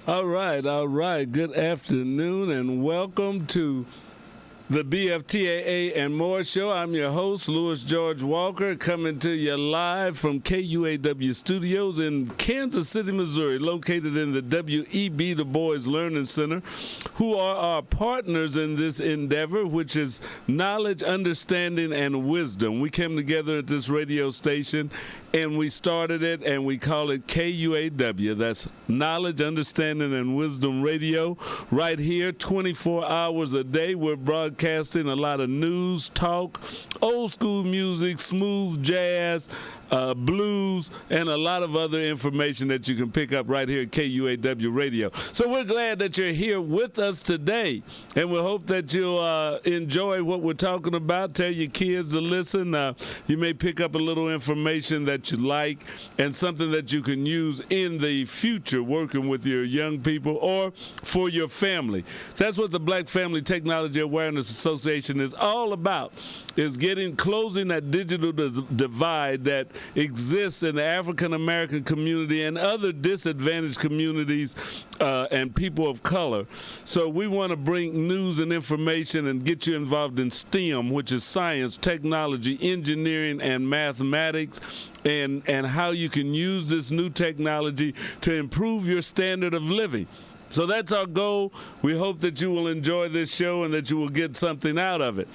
All right, all right. Good afternoon and welcome to the BFTAA and More Show. I'm your host, Louis George Walker, coming to you live from KUAW Studios in Kansas City, Missouri, located in the W.E.B. Du Bois Learning Center, who are our partners in this endeavor, which is knowledge, understanding, and wisdom. We came together at this radio station, and we started it, and we call it KUAW. That's Knowledge, Understanding, and Wisdom Radio. Right here, 24 hours a day, we're broadcasting a lot of news, talk, old school music, smooth jazz, blues, and a lot of other information that you can pick up right here at KUAW Radio. So we're glad that you're here with us today, and we hope that you'll enjoy what we're talking about. Tell your kids to listen. You may pick up a little information that you like and something that you can use in the future working with your young people or for your family. That's what the Black Family Technology Awareness Association is all about, is closing that digital divide that exists in the African American community and other disadvantaged communities and people of color. So we want to bring news and information and get you involved in STEM, which is science, technology, engineering, and mathematics, and how you can use this new technology to improve your standard of living. So that's our goal. We hope that you will enjoy this show and that you will get something out of it.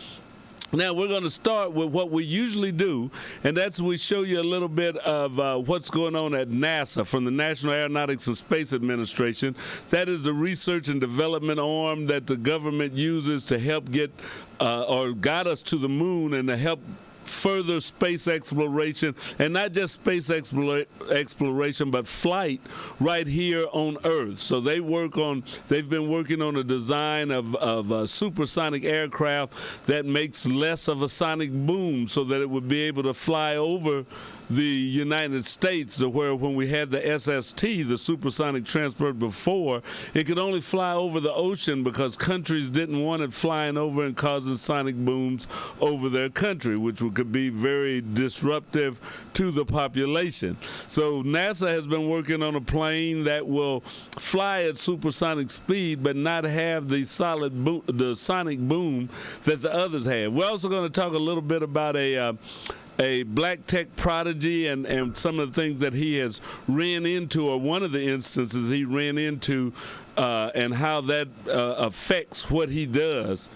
Now, we're going to start with what we usually do, and that's we show you a little bit of what's going on at NASA from the National Aeronautics and Space Administration. That is the research and development arm that the government uses to help get or guide us to the moon and to help further space exploration, and not just space exploration, but flight right here on Earth. So they've been working on a design of a supersonic aircraft that makes less of a sonic boom so that it would be able to fly over the United States, where when we had the SST, the supersonic transport before, it could only fly over the ocean because countries didn't want it flying over and causing sonic booms over their country, which could be very disruptive to the population. So NASA has been working on a plane that will fly at supersonic speed but not have the sonic boom that the others have. We're also going to talk a little bit about a black tech prodigy and some of the things that he has ran into, or one of the instances he ran into, and how that affects what he does.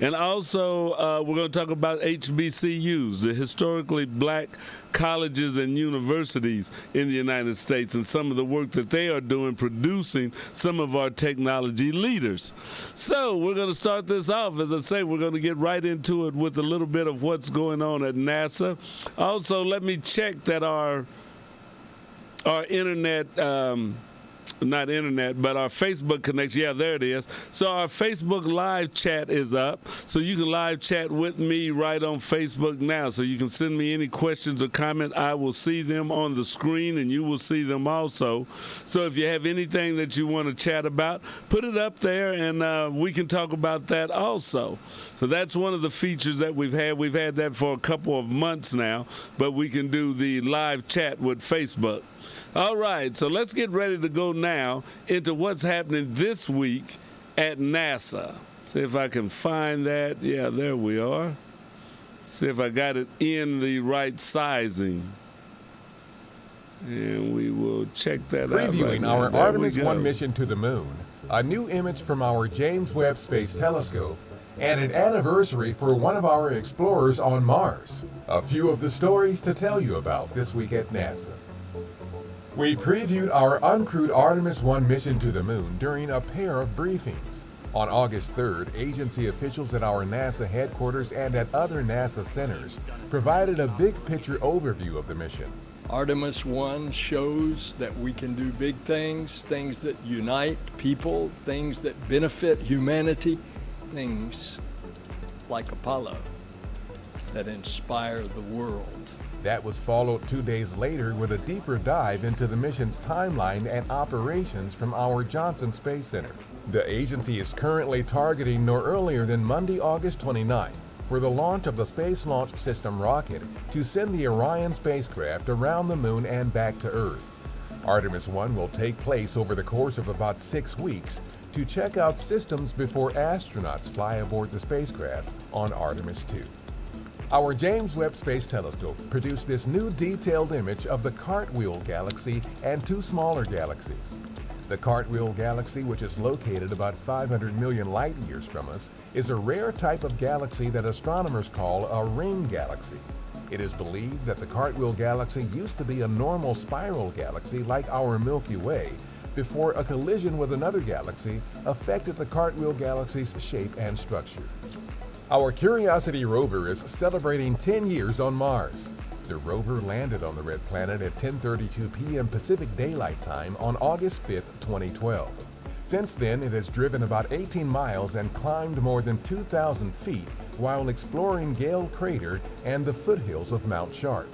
And also, we're going to talk about HBCUs, the historically black colleges and universities in the United States, and some of the work that they are doing producing some of our technology leaders. So we're going to start this off. As I say, we're going to get right into it with a little bit of what's going on at NASA. Also, let me check that our internet, not internet, but our Facebook connection. Yeah, there it is. So our Facebook live chat is up. So you can live chat with me right on Facebook now. So you can send me any questions or comment. I will see them on the screen, and you will see them also. So if you have anything that you want to chat about, put it up there, and we can talk about that also. So that's one of the features that we've had. We've had that for a couple of months now, but we can do the live chat with Facebook. All right, so let's get ready to go now into what's happening this week at NASA. See if I can find that. Yeah, there we are. See if I got it in the right sizing. And we will check that out. Previewing our Artemis 1 mission to the moon, a new image from our James Webb Space Telescope, and an anniversary for one of our explorers on Mars. A few of the stories to tell you about this week at NASA. We previewed our uncrewed Artemis 1 mission to the moon during a pair of briefings. On August 3rd, agency officials at our NASA headquarters and at other NASA centers provided a big picture overview of the mission. Artemis 1 shows that we can do big things, things that unite people, things that benefit humanity, things like Apollo that inspire the world. That was followed 2 days later with a deeper dive into the mission's timeline and operations from our Johnson Space Center. The agency is currently targeting no earlier than Monday, August 29th for the launch of the Space Launch System rocket to send the Orion spacecraft around the moon and back to Earth. Artemis 1 will take place over the course of about 6 weeks to check out systems before astronauts fly aboard the spacecraft on Artemis 2. Our James Webb Space Telescope produced this new detailed image of the Cartwheel Galaxy and 2 smaller galaxies. The Cartwheel Galaxy, which is located about 500 million light years from us, is a rare type of galaxy that astronomers call a ring galaxy. It is believed that the Cartwheel Galaxy used to be a normal spiral galaxy like our Milky Way before a collision with another galaxy affected the Cartwheel Galaxy's shape and structure. Our Curiosity rover is celebrating 10 years on Mars. The rover landed on the red planet at 10:32 p.m. Pacific Daylight Time on August 5, 2012. Since then, it has driven about 18 miles and climbed more than 2,000 feet while exploring Gale Crater and the foothills of Mount Sharp.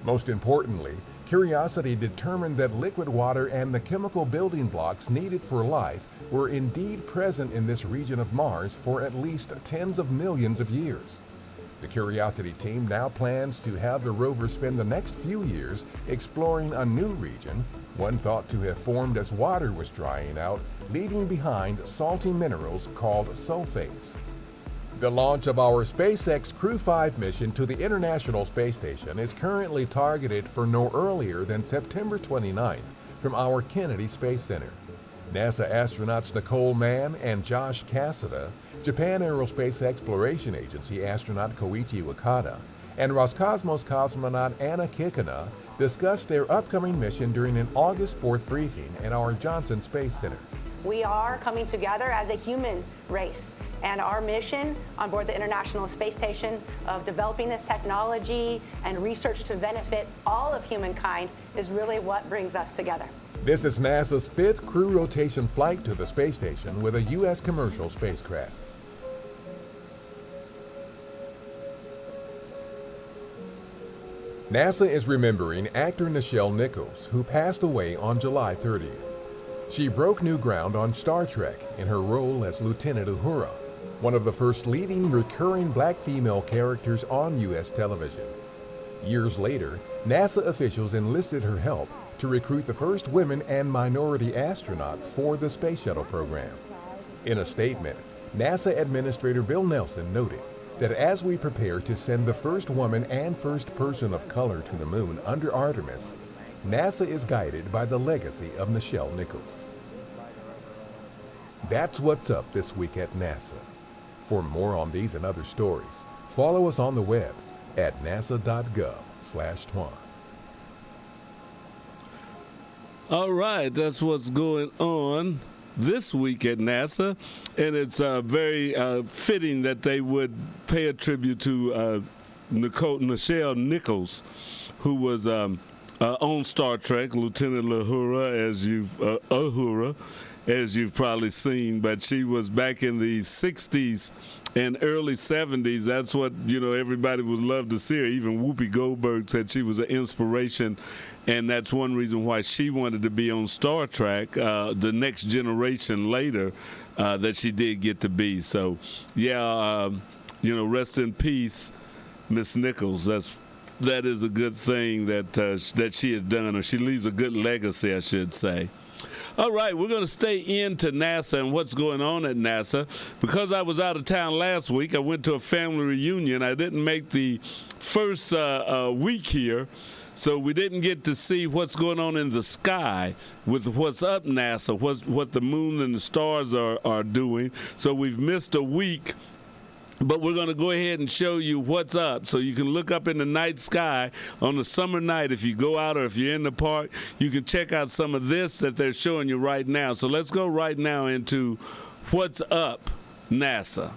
Most importantly, Curiosity determined that liquid water and the chemical building blocks needed for life were indeed present in this region of Mars for at least tens of millions of years. The Curiosity team now plans to have the rover spend the next few years exploring a new region, one thought to have formed as water was drying out, leaving behind salty minerals called sulfates. The launch of our SpaceX Crew 5 mission to the International Space Station is currently targeted for no earlier than September 29th from our Kennedy Space Center. NASA astronauts Nicole Mann and Josh Cassada, Japan Aerospace Exploration Agency astronaut Koichi Wakata, and Roscosmos cosmonaut Anna Kikina discussed their upcoming mission during an August 4th briefing at our Johnson Space Center. We are coming together as a human race, and our mission on board the International Space Station of developing this technology and research to benefit all of humankind is really what brings us together. This is NASA's 5th crew rotation flight to the space station with a U.S. commercial spacecraft. NASA is remembering actor Nichelle Nichols, who passed away on July 30th. She broke new ground on Star Trek in her role as Lieutenant Uhura, one of the first leading recurring black female characters on U.S. television. Years later, NASA officials enlisted her help to recruit the first women and minority astronauts for the Space Shuttle program. In a statement, NASA Administrator Bill Nelson noted that as we prepare to send the first woman and first person of color to the moon under Artemis, NASA is guided by the legacy of Nichelle Nichols. That's what's up this week at NASA. For more on these and other stories, follow us on the web at nasa.gov/twan. All right, that's what's going on this week at NASA, and it's very fitting that they would pay a tribute to Nichelle Nichols, who was on Star Trek, Lieutenant Uhura, as you've probably seen, but she was back in the 60s and early 70s. That's what, everybody would love to see her. Even Whoopi Goldberg said she was an inspiration, and that's one reason why she wanted to be on Star Trek, the next generation later, that she did get to be. So, rest in peace, Miss Nichols. That is a good thing that she has done, or she leaves a good legacy, I should say. All right, we're going to stay into NASA and what's going on at NASA. Because I was out of town last week, I went to a family reunion. I didn't make the first week here, so we didn't get to see what's going on in the sky with What's Up NASA, what the moon and the stars are doing. So we've missed a week. But we're going to go ahead and show you what's up. So you can look up in the night sky on a summer night. If you go out or if you're in the park, you can check out some of this that they're showing you right now. So let's go right now into What's Up NASA.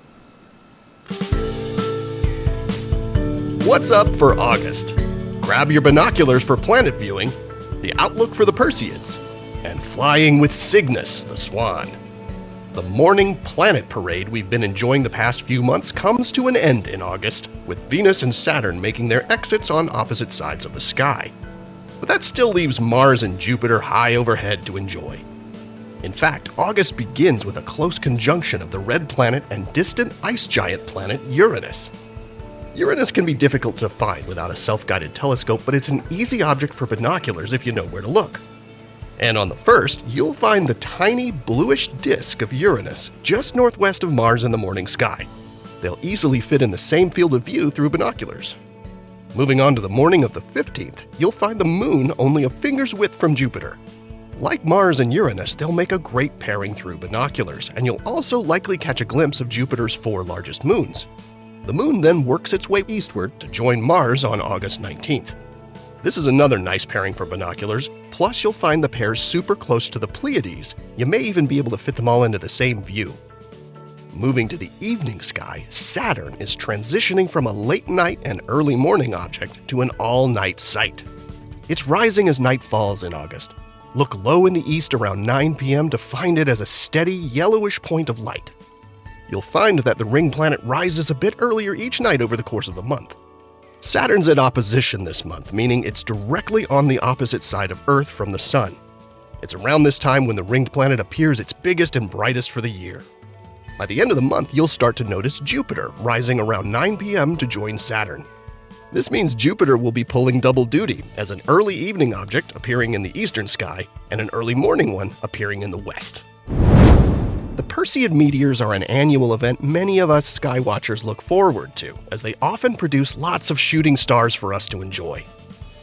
What's up for August? Grab your binoculars for planet viewing, the outlook for the Perseids, and flying with Cygnus, the swan. The morning planet parade we've been enjoying the past few months comes to an end in August, with Venus and Saturn making their exits on opposite sides of the sky. But that still leaves Mars and Jupiter high overhead to enjoy. In fact, August begins with a close conjunction of the red planet and distant ice giant planet Uranus. Uranus can be difficult to find without a self-guided telescope, but it's an easy object for binoculars if you know where to look. And on the first, you'll find the tiny bluish disk of Uranus just northwest of Mars in the morning sky. They'll easily fit in the same field of view through binoculars. Moving on to the morning of the 15th, you'll find the Moon only a finger's width from Jupiter. Like Mars and Uranus, they'll make a great pairing through binoculars, and you'll also likely catch a glimpse of Jupiter's 4 largest moons. The Moon then works its way eastward to join Mars on August 19th. This is another nice pairing for binoculars, plus you'll find the pairs super close to the Pleiades. You may even be able to fit them all into the same view. Moving to the evening sky, Saturn is transitioning from a late night and early morning object to an all-night sight. It's rising as night falls in August. Look low in the east around 9 p.m. to find it as a steady yellowish point of light. You'll find that the ring planet rises a bit earlier each night over the course of the month. Saturn's in opposition this month, meaning it's directly on the opposite side of Earth from the Sun. It's around this time when the ringed planet appears its biggest and brightest for the year. By the end of the month, you'll start to notice Jupiter rising around 9 p.m. to join Saturn. This means Jupiter will be pulling double duty as an early evening object appearing in the eastern sky and an early morning one appearing in the west. The Perseid meteors are an annual event many of us skywatchers look forward to, as they often produce lots of shooting stars for us to enjoy.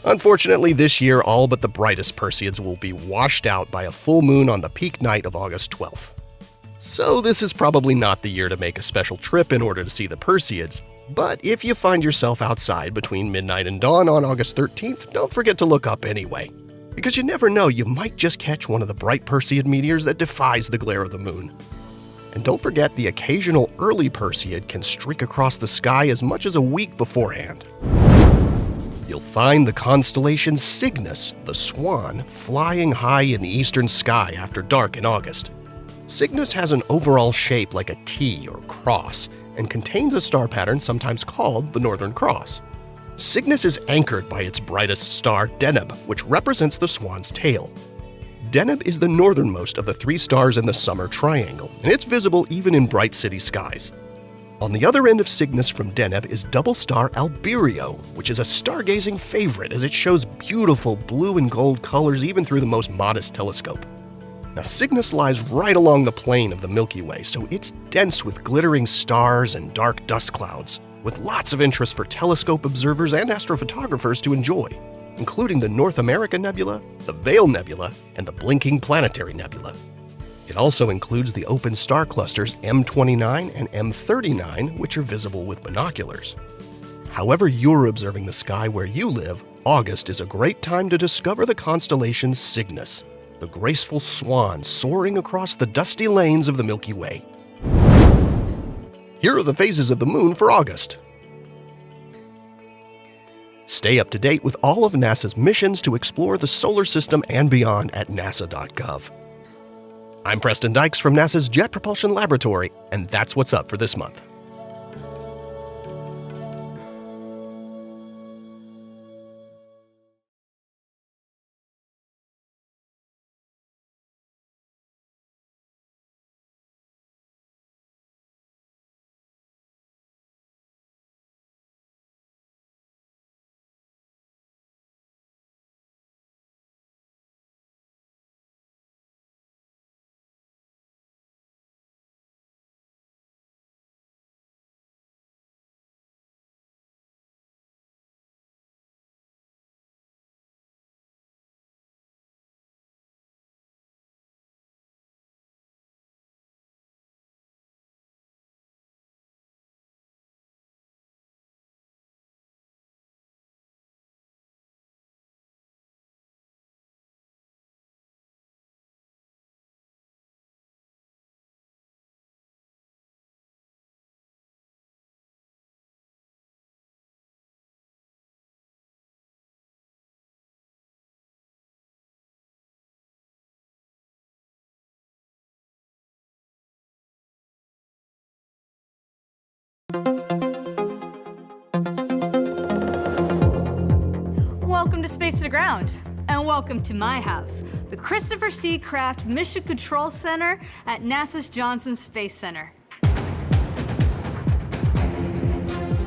Unfortunately, this year all but the brightest Perseids will be washed out by a full moon on the peak night of August 12th. So this is probably not the year to make a special trip in order to see the Perseids, but if you find yourself outside between midnight and dawn on August 13th, don't forget to look up anyway. Because you never know, you might just catch one of the bright Perseid meteors that defies the glare of the moon. And don't forget, the occasional early Perseid can streak across the sky as much as a week beforehand. You'll find the constellation Cygnus, the swan, flying high in the eastern sky after dark in August. Cygnus has an overall shape like a T or cross, and contains a star pattern sometimes called the Northern Cross. Cygnus is anchored by its brightest star, Deneb, which represents the swan's tail. Deneb is the northernmost of the 3 stars in the Summer Triangle, and it's visible even in bright city skies. On the other end of Cygnus from Deneb is double star Albireo, which is a stargazing favorite as it shows beautiful blue and gold colors even through the most modest telescope. Now, Cygnus lies right along the plane of the Milky Way, so it's dense with glittering stars and dark dust clouds, with lots of interest for telescope observers and astrophotographers to enjoy, including the North America Nebula, the Veil Nebula, and the Blinking Planetary Nebula. It also includes the open star clusters M29 and M39, which are visible with binoculars. However you're observing the sky where you live, August is a great time to discover the constellation Cygnus, the graceful swan soaring across the dusty lanes of the Milky Way. Here are the phases of the moon for August. Stay up to date with all of NASA's missions to explore the solar system and beyond at nasa.gov. I'm Preston Dykes from NASA's Jet Propulsion Laboratory, and that's what's up for this month. Welcome to Space to the Ground, and welcome to my house, the Christopher C. Kraft Mission Control Center at NASA's Johnson Space Center.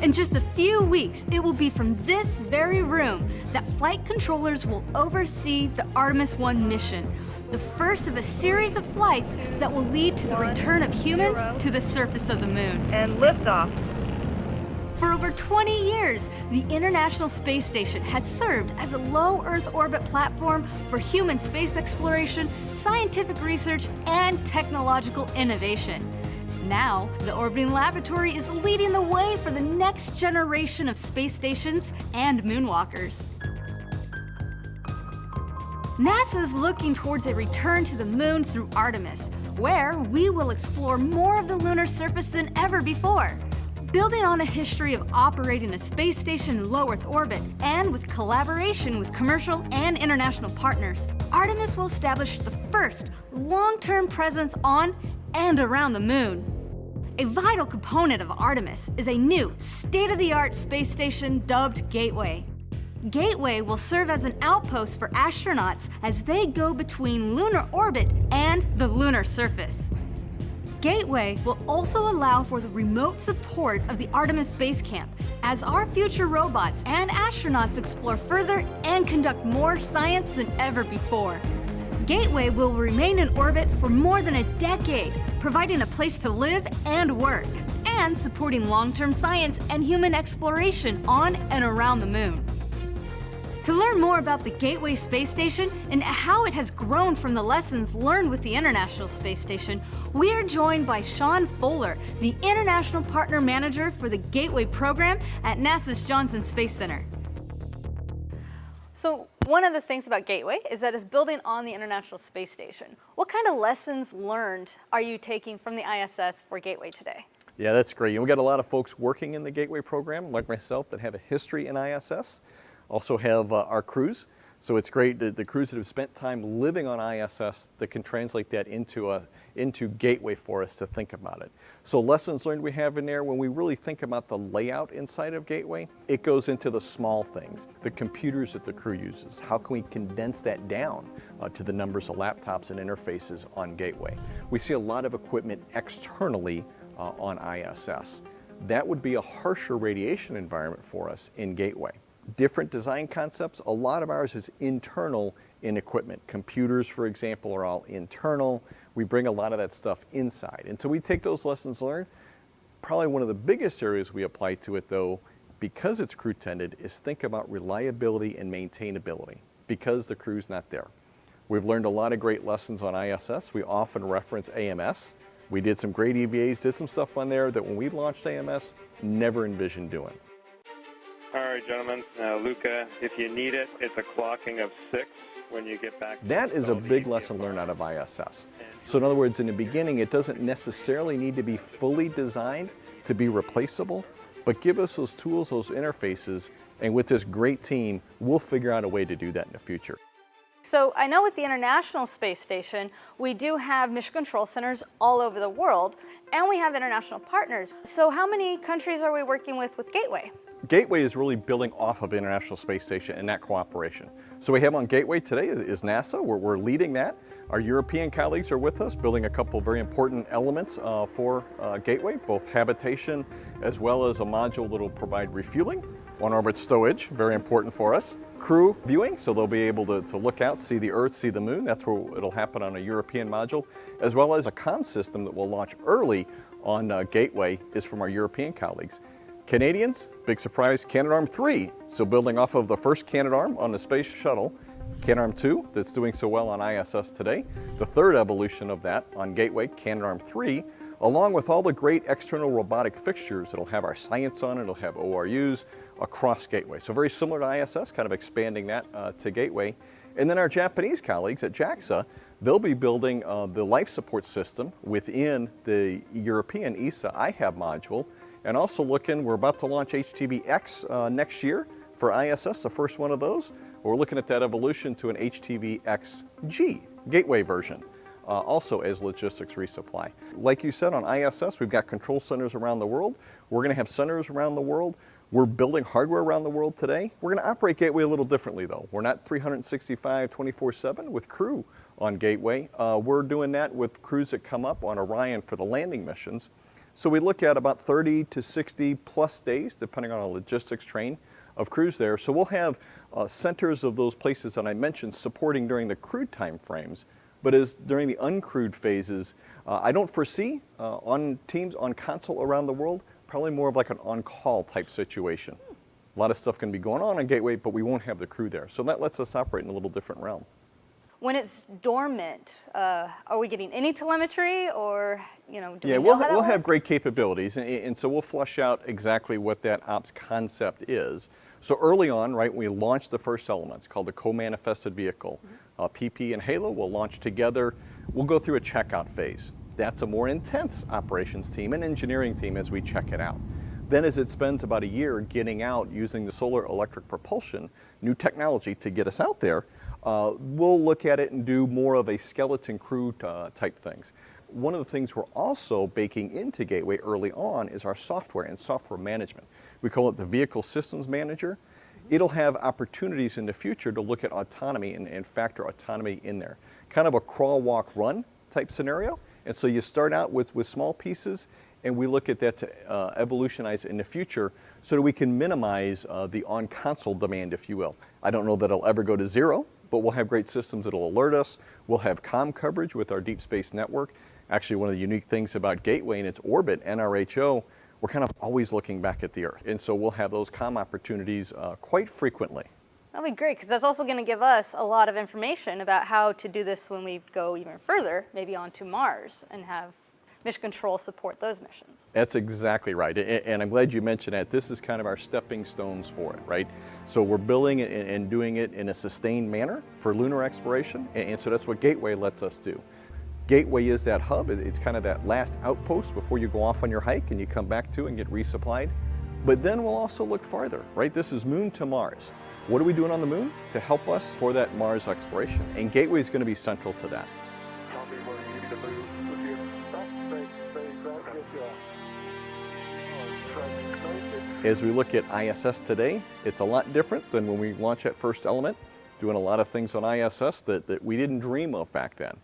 In just a few weeks, it will be from this very room that flight controllers will oversee the Artemis 1 mission, the first of a series of flights that will lead to the return of humans to the surface of the moon. And liftoff. For over 20 years, the International Space Station has served as a low Earth orbit platform for human space exploration, scientific research, and technological innovation. Now, the orbiting laboratory is leading the way for the next generation of space stations and moonwalkers. NASA is looking towards a return to the moon through Artemis, where we will explore more of the lunar surface than ever before. Building on a history of operating a space station in low Earth orbit and with collaboration with commercial and international partners, Artemis will establish the first long-term presence on and around the moon. A vital component of Artemis is a new, state-of-the-art space station dubbed Gateway. Gateway will serve as an outpost for astronauts as they go between lunar orbit and the lunar surface. Gateway will also allow for the remote support of the Artemis base camp as our future robots and astronauts explore further and conduct more science than ever before. Gateway will remain in orbit for more than a decade, providing a place to live and work, and supporting long-term science and human exploration on and around the moon. To learn more about the Gateway Space Station and how it has grown from the lessons learned with the International Space Station, we are joined by Sean Fuller, the International Partner Manager for the Gateway program at NASA's Johnson Space Center. So one of the things about Gateway is that it's building on the International Space Station. What kind of lessons learned are you taking from the ISS for Gateway today? Yeah, that's great. And we got a lot of folks working in the Gateway program, like myself, that have a history in ISS. Also have our crews. So it's great that the crews that have spent time living on ISS that can translate that into Gateway for us to think about it. So lessons learned we have in there, when we really think about the layout inside of Gateway, it goes into the small things, the computers that the crew uses. How can we condense that down to the numbers of laptops and interfaces on Gateway? We see a lot of equipment externally on ISS. That would be a harsher radiation environment for us in Gateway. Different design concepts. A lot of ours is internal in equipment. Computers, for example, are all internal. We bring a lot of that stuff inside. And so we take those lessons learned. Probably one of the biggest areas we apply to it, though, because it's crew tended, is think about reliability and maintainability, because the crew's not there. We've learned a lot of great lessons on ISS. We often reference AMS. We did some great EVAs, did some stuff on there that when we launched AMS, never envisioned doing. All right, gentlemen, Luca, if you need it, it's a clocking of 6 when you get back. That is a big lesson learned out of ISS. So in other words, in the beginning, it doesn't necessarily need to be fully designed to be replaceable, but give us those tools, those interfaces, and with this great team, we'll figure out a way to do that in the future. So I know with the International Space Station, we do have mission control centers all over the world, and we have international partners. So how many countries are we working with Gateway? Gateway is really building off of the International Space Station and that cooperation. So we have on Gateway today is NASA. We're leading that. Our European colleagues are with us, building a couple very important elements for Gateway, both habitation as well as a module that will provide refueling, on-orbit stowage, very important for us. Crew viewing, so they'll be able to look out, see the Earth, see the Moon. That's where it'll happen on a European module, as well as a comm system that will launch early on Gateway is from our European colleagues. Canadians, big surprise, Canadarm3. So building off of the first Canadarm on the space shuttle, Canadarm2 that's doing so well on ISS today. The third evolution of that on Gateway, Canadarm3, along with all the great external robotic fixtures that'll have our science on it, it'll have ORUs across Gateway. So very similar to ISS, kind of expanding that to Gateway. And then our Japanese colleagues at JAXA, they'll be building the life support system within the European ESA IHAB module. And also we're about to launch HTV-X next year for ISS, the first one of those. We're looking at that evolution to an HTV-XG Gateway version, also as logistics resupply. Like you said, on ISS, we've got control centers around the world. We're going to have centers around the world. We're building hardware around the world today. We're going to operate Gateway a little differently, though. We're not 365, 24/7 with crew on Gateway. We're doing that with crews that come up on Orion for the landing missions. So we look at about 30 to 60 plus days, depending on a logistics train of crews there. So we'll have centers of those places that I mentioned supporting during the crewed time frames, but as during the uncrewed phases, I don't foresee on teams on console around the world, probably more of like an on-call type situation. A lot of stuff can be going on Gateway, but we won't have the crew there. So that lets us operate in a little different realm. When it's dormant, are we getting any telemetry, or do we know how that we'll have works? great capabilities, and so we'll flush out exactly what that ops concept is. So early on, right, we launched the first elements called the co-manifested vehicle. PP and Halo will launch together. We'll go through a checkout phase. That's a more intense operations team and engineering team as we check it out. Then as it spends about a year getting out using the solar electric propulsion, new technology to get us out there, we'll look at it and do more of a skeleton crew type things. One of the things we're also baking into Gateway early on is our software and software management. We call it the Vehicle Systems Manager. It'll have opportunities in the future to look at autonomy and factor autonomy in there. Kind of a crawl, walk, run type scenario. And so you start out with small pieces, and we look at that to evolutionize in the future so that we can minimize the on-console demand, if you will. I don't know that it'll ever go to zero, but we'll have great systems that'll alert us. We'll have comm coverage with our deep space network. Actually, one of the unique things about Gateway and its orbit, NRHO, we're kind of always looking back at the Earth. And so we'll have those comm opportunities quite frequently. That'll be great, because that's also going to give us a lot of information about how to do this when we go even further, maybe onto Mars, and have mission control support those missions. That's exactly right, and I'm glad you mentioned that. This is kind of our stepping stones for it, right? So we're building it and doing it in a sustained manner for lunar exploration, and so that's what Gateway lets us do. Gateway is that hub. It's kind of that last outpost before you go off on your hike and you come back to and get resupplied. But then we'll also look farther, right? This is Moon to Mars. What are we doing on the Moon to help us for that Mars exploration? And Gateway is going to be central to that. As we look at ISS today, it's a lot different than when we launched that first element, doing a lot of things on ISS that we didn't dream of back then.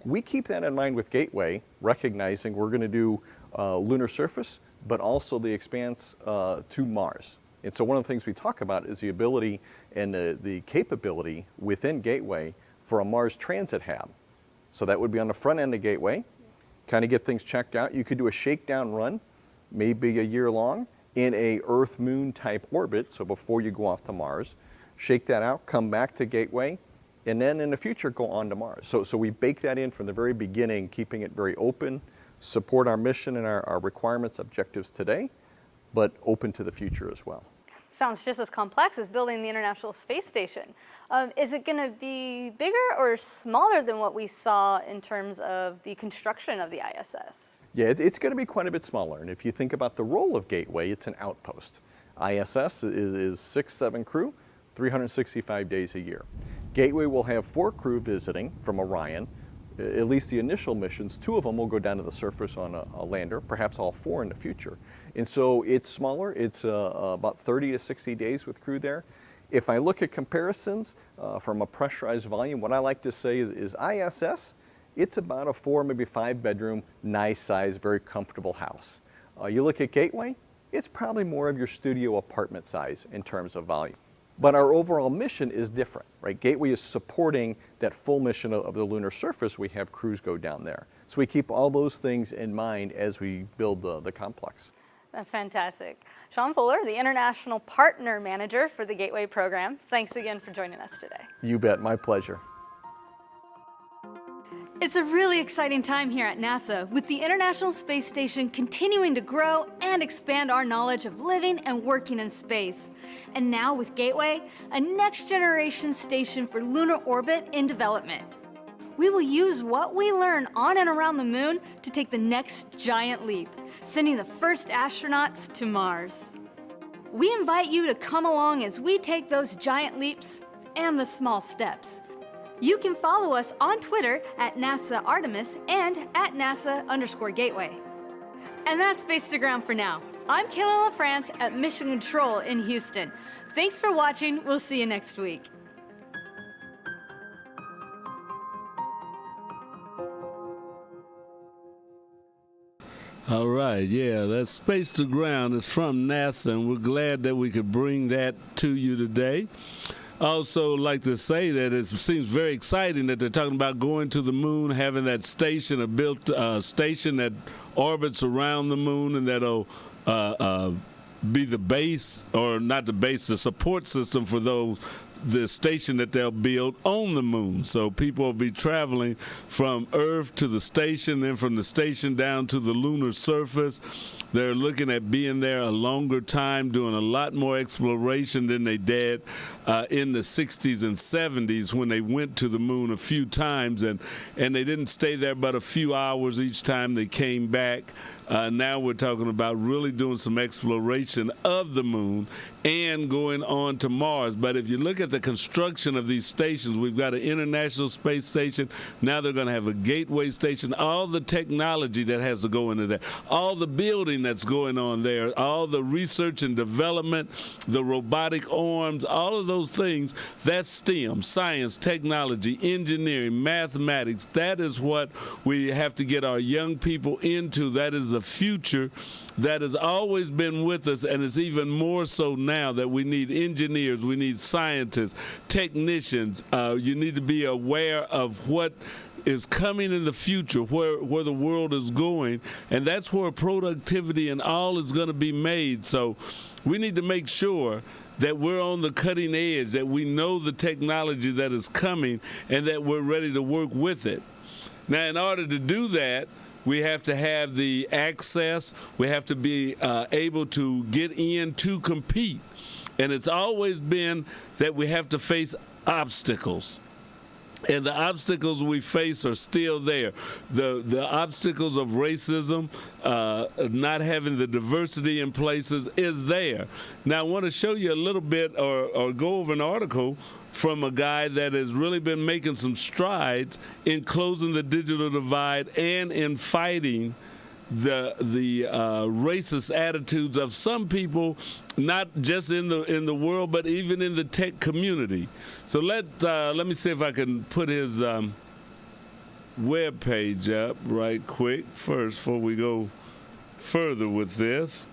We keep that in mind with Gateway, recognizing we're going to do lunar surface, but also the expanse to Mars. And so one of the things we talk about is the ability and the capability within Gateway for a Mars transit hab. So that would be on the front end of Gateway, kind of get things checked out. You could do a shakedown run, maybe a year long, in a Earth-Moon type orbit, so before you go off to Mars, shake that out, come back to Gateway, and then in the future go on to Mars. So we bake that in from the very beginning, keeping it very open, support our mission and our requirements, objectives today, but open to the future as well. Sounds just as complex as building the International Space Station. Is it going to be bigger or smaller than what we saw in terms of the construction of the ISS? Yeah, it's going to be quite a bit smaller. And if you think about the role of Gateway, it's an outpost. ISS is 6-7 crew, 365 days a year. Gateway will have 4 crew visiting from Orion, at least the initial missions. 2 of them will go down to the surface on a lander, perhaps all 4 in the future. And so it's smaller. It's about 30 to 60 days with crew there. If I look at comparisons from a pressurized volume, what I like to say is ISS, it's about a 4, maybe 5 bedroom, nice size, very comfortable house. You look at Gateway, it's probably more of your studio apartment size in terms of volume. But our overall mission is different, right? Gateway is supporting that full mission of the lunar surface. We have crews go down there. So we keep all those things in mind as we build the complex. That's fantastic. Sean Fuller, the International Partner Manager for the Gateway program. Thanks again for joining us today. You bet, my pleasure. It's a really exciting time here at NASA, with the International Space Station continuing to grow and expand our knowledge of living and working in space. And now with Gateway, a next-generation station for lunar orbit in development. We will use what we learn on and around the Moon to take the next giant leap, sending the first astronauts to Mars. We invite you to come along as we take those giant leaps and the small steps. You can follow us on Twitter at NASA Artemis and at NASA_Gateway. And that's Space to Ground for now. I'm Kayla LaFrance at Mission Control in Houston. Thanks for watching. We'll see you next week. All right, yeah, that Space to Ground is from NASA, and we're glad that we could bring that to you today. Also like to say that it seems very exciting that they're talking about going to the moon, having that station, a built station that orbits around the moon, and that'll be the base, or not the base, the support system for the station that they'll build on the moon. So people will be traveling from Earth to the station, then from the station down to the lunar surface. They're looking at being there a longer time, doing a lot more exploration than they did in the 60s and 70s when they went to the moon a few times, and they didn't stay there but a few hours each time they came back. Now we're talking about really doing some exploration of the moon and going on to Mars. But if you look at the construction of these stations, we've got an International Space Station. Now they're going to have a Gateway Station. All the technology that has to go into that, all the building that's going on there, all the research and development, the robotic arms, all of those things, that's STEM, science, technology, engineering, mathematics. That is what we have to get our young people into. That is the future that has always been with us, and it's even more so now that we need engineers, we need scientists, technicians. You need to be aware of what is coming in the future, where the world is going, and that's where productivity and all is going to be made. So we need to make sure that we're on the cutting edge, that we know the technology that is coming, and that we're ready to work with it. Now, in order to do that, we have to have the access. We have to be able to get in to compete. And it's always been that we have to face obstacles. And the obstacles we face are still there. The obstacles of racism, not having the diversity in places is there. Now, I want to show you a little bit or go over an article from a guy that has really been making some strides in closing the digital divide and in fighting the racist attitudes of some people, not just in the world, but even in the tech community. So let me see if I can put his web page up right quick first before we go further with this.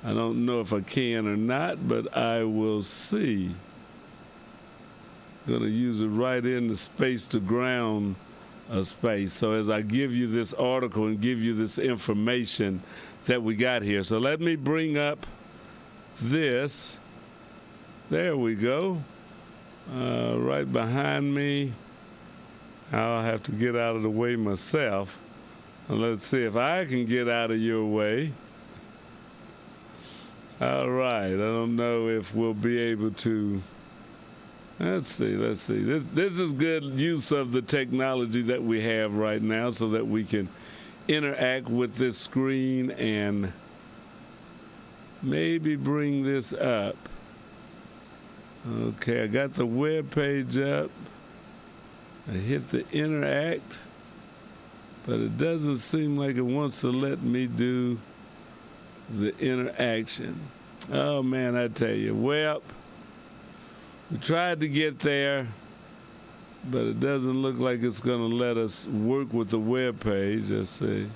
I don't know if I can or not, but I will see. Going to use it right in the Space to Ground space. So as I give you this article and give you this information that we got here. So let me bring up this. There we go. Right behind me. I'll have to get out of the way myself. And let's see if I can get out of your way. All right, I don't know if we'll be able to. Let's see. This is good use of the technology that we have right now so that we can interact with this screen and maybe bring this up. Okay, I got the web page up. I hit the interact, but it doesn't seem like it wants to let me do the interaction. Oh man, I tell you, well, we tried to get there, but it doesn't look like it's going to let us work with the web page. Let's see.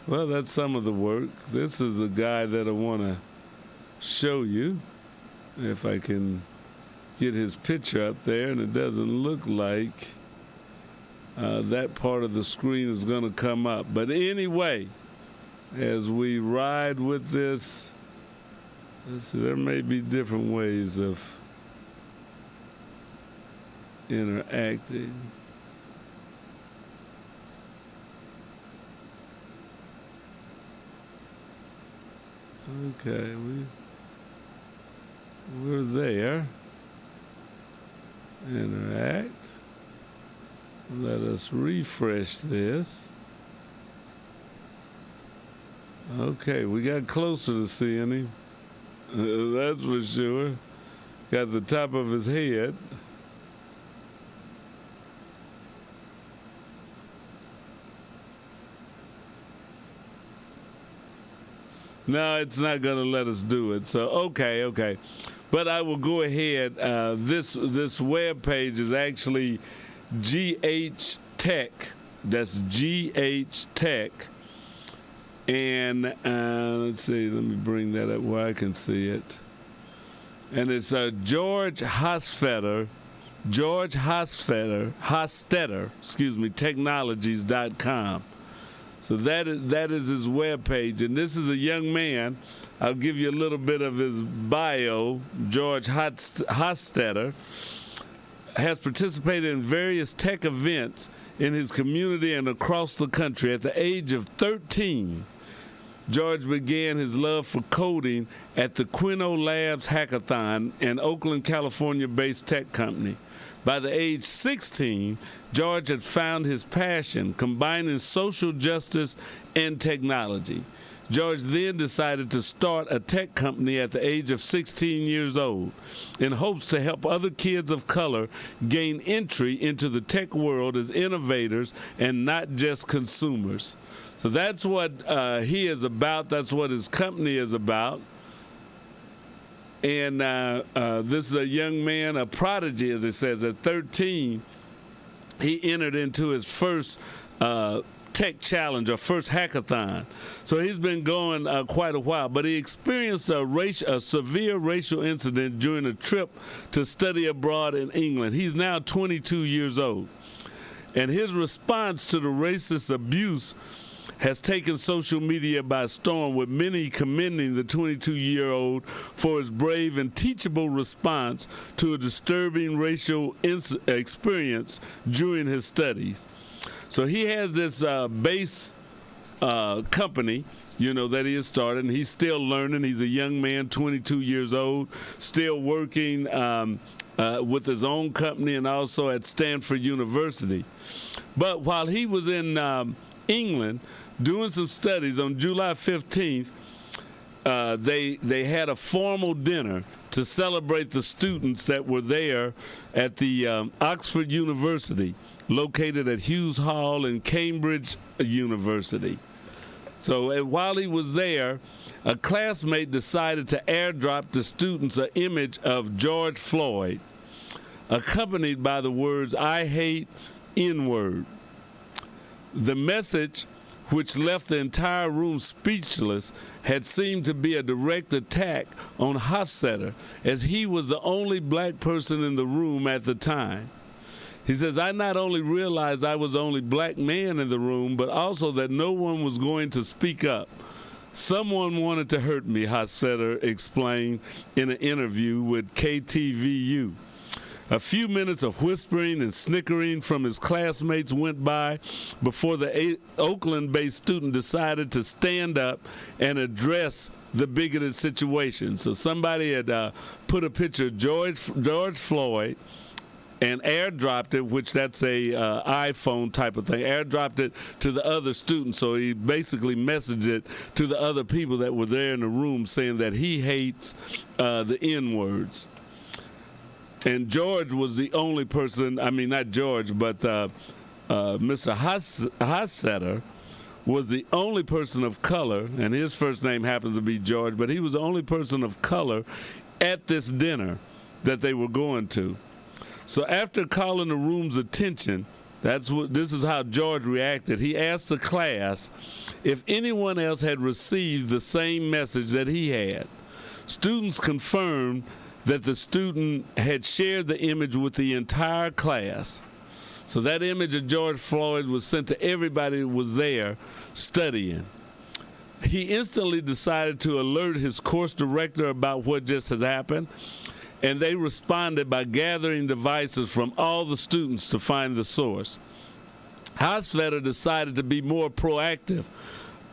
Well, that's some of the work. This is the guy that I want to show you. If I can get his picture up there, and it doesn't look like that part of the screen is going to come up. But anyway, as we ride with this, let's see, there may be different ways of interacting. Okay, we're there. Interact. Let us refresh this. Okay, we got closer to seeing him. That's for sure. Got the top of his head. No, it's not going to let us do it. So, okay. But I will go ahead. This web page is actually GH Tech That's GH Tech. And let's see, let me bring that up where I can see it. And it's George Hosstetter, technologies.com. So that is his webpage. And this is a young man. I'll give you a little bit of his bio. George Hosstetter has participated in various tech events in his community and across the country. At the age of 13, George began his love for coding at the KUAW Labs Hackathon, an Oakland, California-based tech company. By the age 16, George had found his passion, combining social justice and technology. George then decided to start a tech company at the age of 16 years old in hopes to help other kids of color gain entry into the tech world as innovators and not just consumers. So that's what he is about. That's what his company is about. And this is a young man, a prodigy, as it says. At 13, he entered into his first tech challenge, or first hackathon. So he's been going quite a while, but he experienced a severe racial incident during a trip to study abroad in England. He's now 22 years old. And his response to the racist abuse has taken social media by storm, with many commending the 22-year-old for his brave and teachable response to a disturbing racial experience during his studies. So he has this base company, that he has started, and he's still learning. He's a young man, 22 years old, still working with his own company and also at Stanford University. But while he was in England doing some studies, on July 15th, they had a formal dinner to celebrate the students that were there at the Oxford University, located at Hughes Hall in Cambridge University. So while he was there, a classmate decided to airdrop the students an image of George Floyd, accompanied by the words, "I hate N-word." The message, which left the entire room speechless, had seemed to be a direct attack on Hosstetter, as he was the only black person in the room at the time. He says, "I not only realized I was the only black man in the room, but also that no one was going to speak up. Someone wanted to hurt me," Hosstetter explained in an interview with KTVU. A few minutes of whispering and snickering from his classmates went by before the Oakland-based student decided to stand up and address the bigoted situation. So somebody had put a picture of George Floyd and airdropped it, which that's a iPhone type of thing, airdropped it to the other students. So he basically messaged it to the other people that were there in the room, saying that he hates the N-words. And George was the only person, not George, but Mr. Hosstetter was the only person of color, and his first name happens to be George, but he was the only person of color at this dinner that they were going to. So after calling the room's attention, this is how George reacted. He asked the class if anyone else had received the same message that he had. Students confirmed that the student had shared the image with the entire class. So that image of George Floyd was sent to everybody who was there studying. He instantly decided to alert his course director about what just has happened, and they responded by gathering devices from all the students to find the source. Hosstetter decided to be more proactive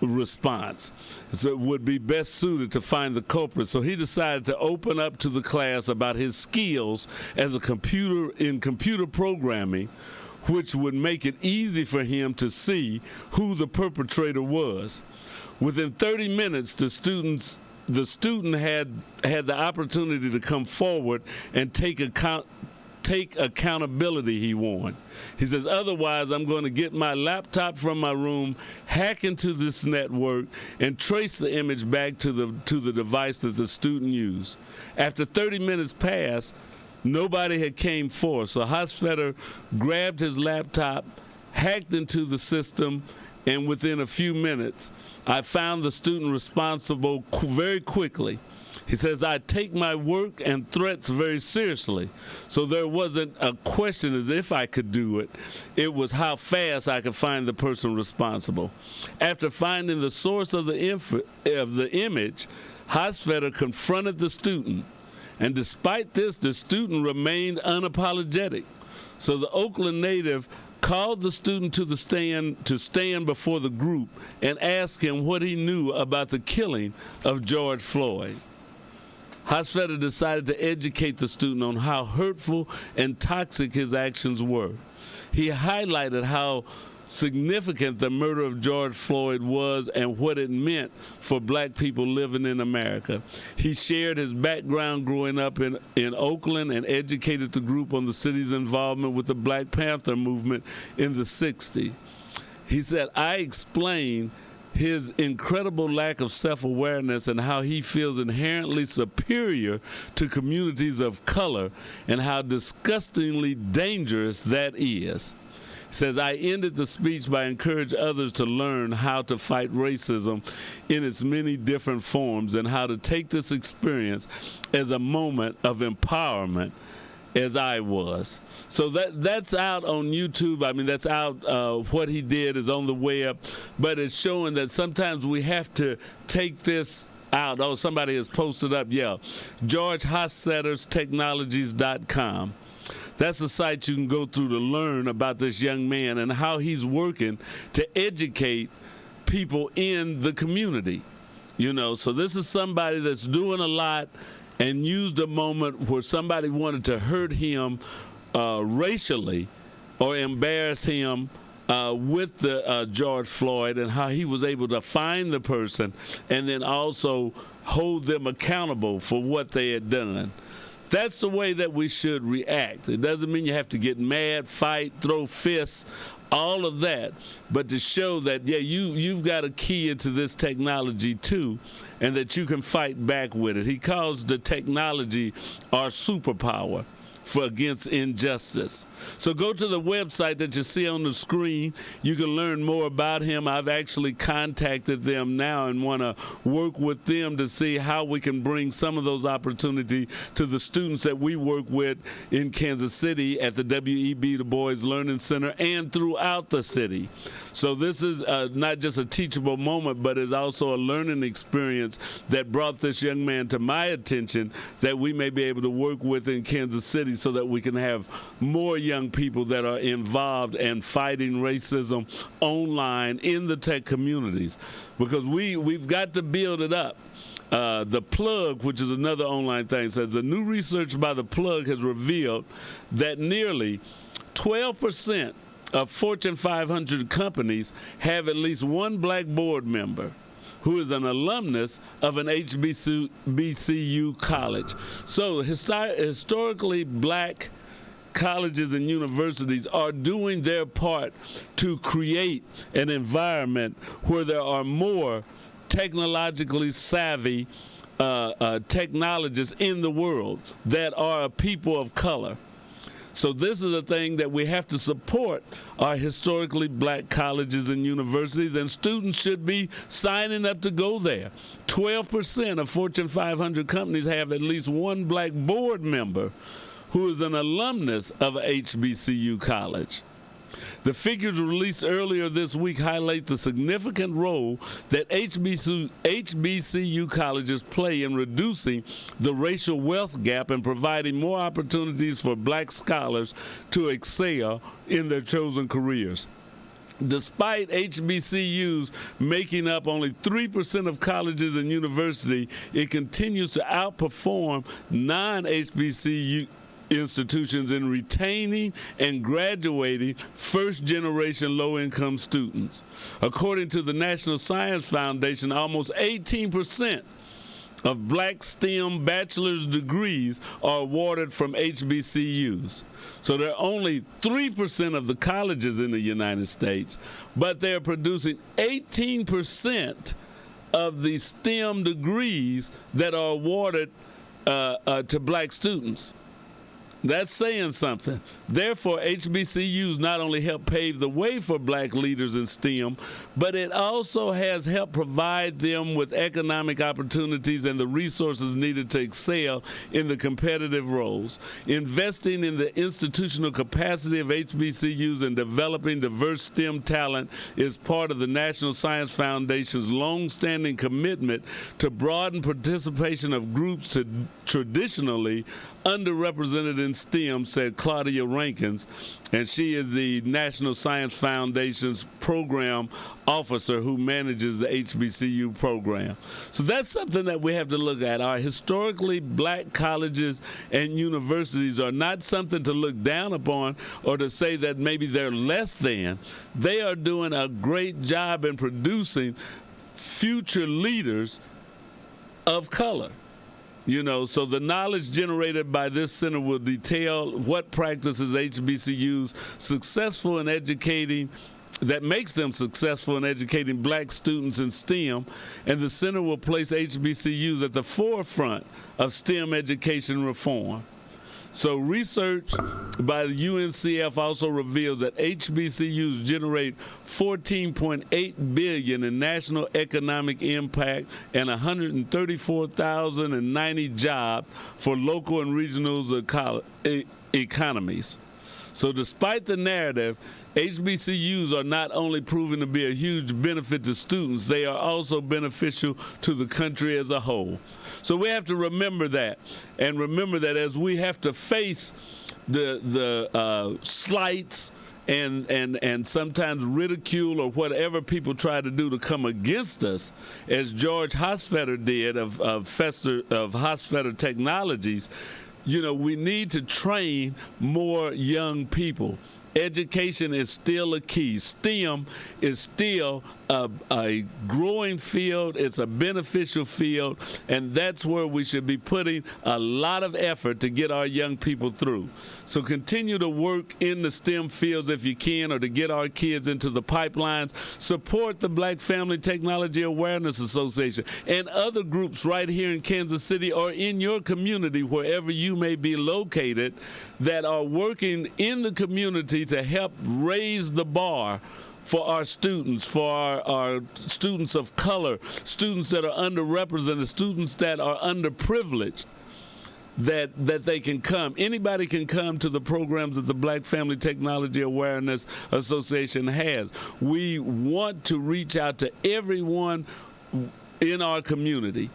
response, so it would be best suited to find the culprit. So he decided to open up to the class about his skills as a computer programming, which would make it easy for him to see who the perpetrator was. Within 30 minutes, the student had the opportunity to come forward and take accountability, he warned. He says, "Otherwise, I'm going to get my laptop from my room, hack into this network, and trace the image back to the device that the student used." After 30 minutes passed, nobody had came forth. So Hosstetter grabbed his laptop hacked into the system, and within a few minutes, I found the student responsible very quickly. He says, I take my work and threats very seriously. So there wasn't a question as if I could do it. It was how fast I could find the person responsible. After finding the source of the image, Hosfeder confronted the student. And despite this, the student remained unapologetic. So the Oakland native called the student to the stand before the group and asked him what he knew about the killing of George Floyd. Hosfeder decided to educate the student on how hurtful and toxic his actions were. He highlighted how significant the murder of George Floyd was and what it meant for black people living in America. He shared his background growing up in Oakland and educated the group on the city's involvement with the Black Panther movement in the 60s. He said, I explained his incredible lack of self-awareness and how he feels inherently superior to communities of color and how disgustingly dangerous that is. He says, I ended the speech by encouraging others to learn how to fight racism in its many different forms and how to take this experience as a moment of empowerment, as I was. So that's out on YouTube. I mean, that's out. What he did is on the web, but it's showing that sometimes we have to take this out. Oh, somebody has posted up, yeah, GeorgeHosfedersTechnologies.com. That's the site you can go through to learn about this young man and how he's working to educate people in the community. You know, so this is somebody that's doing a lot and used a moment where somebody wanted to hurt him racially or embarrass him with the George Floyd, and how he was able to find the person and then also hold them accountable for what they had done. That's the way that we should react. It doesn't mean you have to get mad, fight, throw fists, all of that, but to show that, yeah, you've got a key into this technology too, and that you can fight back with it. He calls the technology our superpower against injustice. So go to the website that you see on the screen. You can learn more about him. I've actually contacted them now and want to work with them to see how we can bring some of those opportunities to the students that we work with in Kansas City at the W.E.B. Du Bois Learning Center and throughout the city. So this is not just a teachable moment, but it's also a learning experience that brought this young man to my attention that we may be able to work with in Kansas City so that we can have more young people that are involved and fighting racism online in the tech communities, because we've got to build it up. The Plug, which is another online thing, says the new research by The Plug has revealed that nearly 12% of Fortune 500 companies have at least one black board member who is an alumnus of an HBCU college. So historically black colleges and universities are doing their part to create an environment where there are more technologically savvy technologists in the world that are people of color. So this is a thing that we have to support our historically black colleges and universities, and students should be signing up to go there. 12% of Fortune 500 companies have at least one black board member who is an alumnus of a HBCU college. The figures released earlier this week highlight the significant role that HBCU colleges play in reducing the racial wealth gap and providing more opportunities for black scholars to excel in their chosen careers. Despite HBCUs making up only 3% of colleges and universities, it continues to outperform non-HBCU institutions in retaining and graduating first-generation low-income students. According to the National Science Foundation, almost 18% of black STEM bachelor's degrees are awarded from HBCUs. So there are only 3% of the colleges in the United States, but they're producing 18% of the STEM degrees that are awarded to black students. That's saying something. Therefore, HBCUs not only help pave the way for black leaders in STEM, but it also has helped provide them with economic opportunities and the resources needed to excel in the competitive roles. Investing in the institutional capacity of HBCUs and developing diverse STEM talent is part of the National Science Foundation's long-standing commitment to broaden participation of groups traditionally underrepresented in STEM, said Claudia Rankins, and she is the National Science Foundation's program officer who manages the HBCU program. So that's something that we have to look at. Our historically black colleges and universities are not something to look down upon or to say that maybe they're less than. They are doing a great job in producing future leaders of color. You know, so the knowledge generated by this center will detail what practices HBCUs successful in educating, that makes them successful in educating black students in STEM, and the center will place HBCUs at the forefront of STEM education reform. So research by the UNCF also reveals that HBCUs generate $14.8 billion in national economic impact and 134,090 jobs for local and regional economies. So despite the narrative, HBCUs are not only proving to be a huge benefit to students, they are also beneficial to the country as a whole. So we have to remember that, and remember that as we have to face the slights and sometimes ridicule or whatever people try to do to come against us, as George Hosfeder did of Hosfeder Technologies. You know, we need to train more young people. Education is still a key. STEM is still a growing field. It's a beneficial field, and that's where we should be putting a lot of effort to get our young people through. So continue to work in the STEM fields if you can, or to get our kids into the pipelines. Support the Black Family Technology Awareness Association and other groups right here in Kansas City or in your community, wherever you may be located, that are working in the community to help raise the bar for our students, for our students of color, students that are underrepresented, students that are underprivileged, that they can come. Anybody can come to the programs that the Black Family Technology Awareness Association has. We want to reach out to everyone in our community.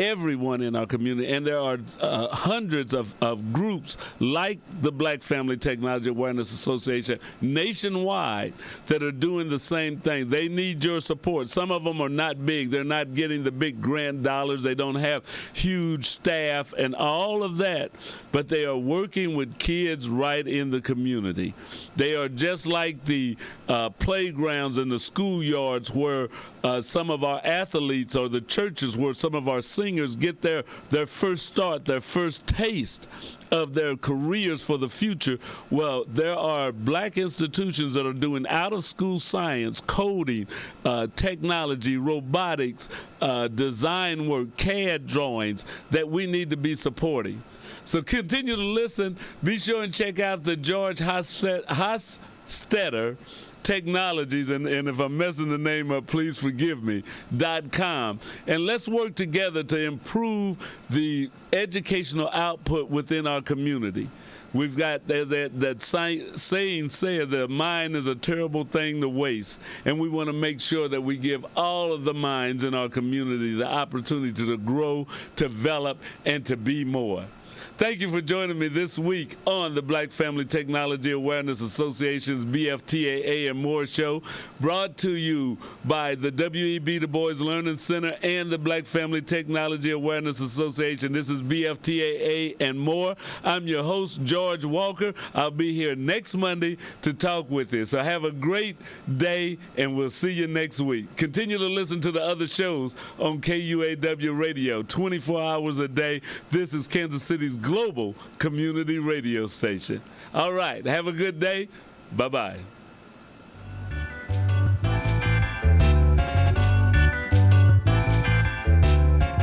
Everyone in our community, and there are hundreds of groups like the Black Family Technology Awareness Association nationwide that are doing the same thing. They need your support. Some of them are not big. They're not getting the big grant dollars. They don't have huge staff and all of that, but they are working with kids right in the community. They are just like the playgrounds and the schoolyards where some of our athletes, or the churches where some of our singers get their first start, their first taste of their careers for the future. Well, there are black institutions that are doing out-of-school science, coding, technology, robotics, design work, CAD drawings that we need to be supporting. So continue to listen. Be sure and check out the George Hosfeder Technologies, and if I'm messing the name up, please forgive me, .com. And let's work together to improve the educational output within our community. We've got, as that saying says, that a mind is a terrible thing to waste. And we want to make sure that we give all of the minds in our community the opportunity to grow, develop, and to be more. Thank you for joining me this week on the Black Family Technology Awareness Association's BFTAA and More show, brought to you by the W.E.B. Du Bois Learning Center and the Black Family Technology Awareness Association. This is BFTAA and More. I'm your host, George Walker. I'll be here next Monday to talk with you. So have a great day, and we'll see you next week. Continue to listen to the other shows on KUAW Radio, 24 hours a day. This is Kansas City's global community radio station. All right, have a good day. Bye-bye.